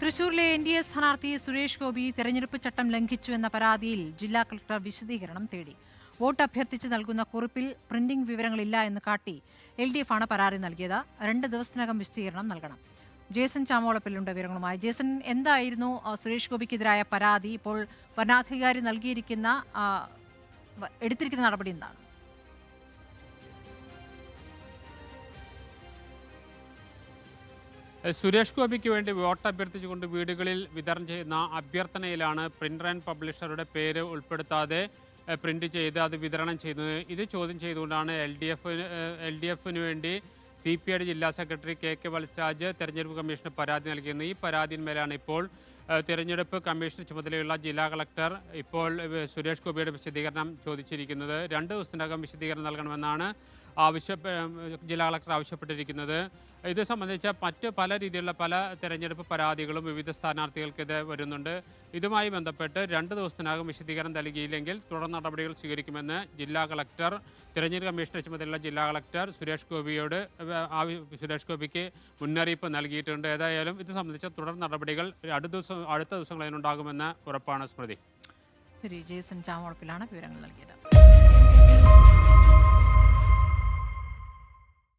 തൃശൂരിലെ NDA സ്ഥാനാർത്ഥി സുരേഷ് ഗോപി തെരഞ്ഞെടുപ്പ് ചട്ടം ലംഘിച്ചു എന്ന പരാതിയിൽ ജില്ലാ കളക്ടർ വിശദീകരണം തേടി. വോട്ട് അഭ്യർത്ഥിച്ച് നൽകുന്ന കുറിപ്പിൽ പ്രിന്റിംഗ് വിവരങ്ങളില്ല എന്ന് കാട്ടി LDF ആണ് പരാതി നൽകിയത്. 2 ദിവസത്തിനകം വിശദീകരണം നൽകണം. ജേസൺ ചാമോളപ്പിലുണ്ട് വിവരങ്ങളുമായി. ജേസൺ, എന്തായിരുന്നു സുരേഷ് ഗോപിക്കെതിരായ പരാതി? ഇപ്പോൾ വനാധികാരി എടുത്തിരിക്കുന്ന നടപടി എന്താണ്? സുരേഷ് ഗോപിക്ക് വേണ്ടി വോട്ട് അഭ്യർത്ഥിച്ചുകൊണ്ട് വീടുകളിൽ വിതരണം ചെയ്യുന്ന അഭ്യർത്ഥനയിലാണ് പ്രിന്റർ ആൻഡ് പബ്ലിഷറുടെ പേര് ഉൾപ്പെടുത്താതെ പ്രിന്റ് ചെയ്ത് അത് വിതരണം ചെയ്യുന്നത്. ഇത് ചോദ്യം ചെയ്തുകൊണ്ടാണ് LDFന് വേണ്ടി CPI ജില്ലാ സെക്രട്ടറി KK വത്സരാജ് തെരഞ്ഞെടുപ്പ് കമ്മീഷന് പരാതി നൽകിയത്. ഈ പരാതിന്മേലാണ് ഇപ്പോൾ തെരഞ്ഞെടുപ്പ് കമ്മീഷൻ ചുമതലയുള്ള ജില്ലാ കളക്ടർ ഇപ്പോൾ സുരേഷ് ഗോപിയുടെ വിശദീകരണം ചോദിച്ചിരിക്കുന്നത്. 2 ദിവസത്തിനകം വിശദീകരണം നൽകണമെന്നാണ് ജില്ലാ കളക്ടർ ആവശ്യപ്പെട്ടിരിക്കുന്നത്. ഇത് സംബന്ധിച്ച മറ്റ് പല രീതിയിലുള്ള പല തെരഞ്ഞെടുപ്പ് പരാതികളും വിവിധ സ്ഥാനാർത്ഥികൾക്കെതിരെ വരുന്നുണ്ട്. ഇതുമായി ബന്ധപ്പെട്ട് 2 ദിവസത്തിനകം വിശദീകരണം നൽകിയില്ലെങ്കിൽ തുടർ നടപടികൾ സ്വീകരിക്കുമെന്ന് ജില്ലാ കളക്ടർ തെരഞ്ഞെടുപ്പ് കമ്മീഷന്റെ ചുമതലയുള്ള ജില്ലാ കളക്ടർ സുരേഷ് ഗോപിക്ക് മുന്നറിയിപ്പ് നൽകിയിട്ടുണ്ട്. ഏതായാലും ഇത് സംബന്ധിച്ച തുടർ നടപടികൾ അടുത്ത ദിവസങ്ങളിൽ ഉണ്ടാകുമെന്ന് ഉറപ്പാണ്. സ്മൃതി. ജേസൺ ചാമോളപ്പിലാണ് വിവരങ്ങൾ നൽകിയത്.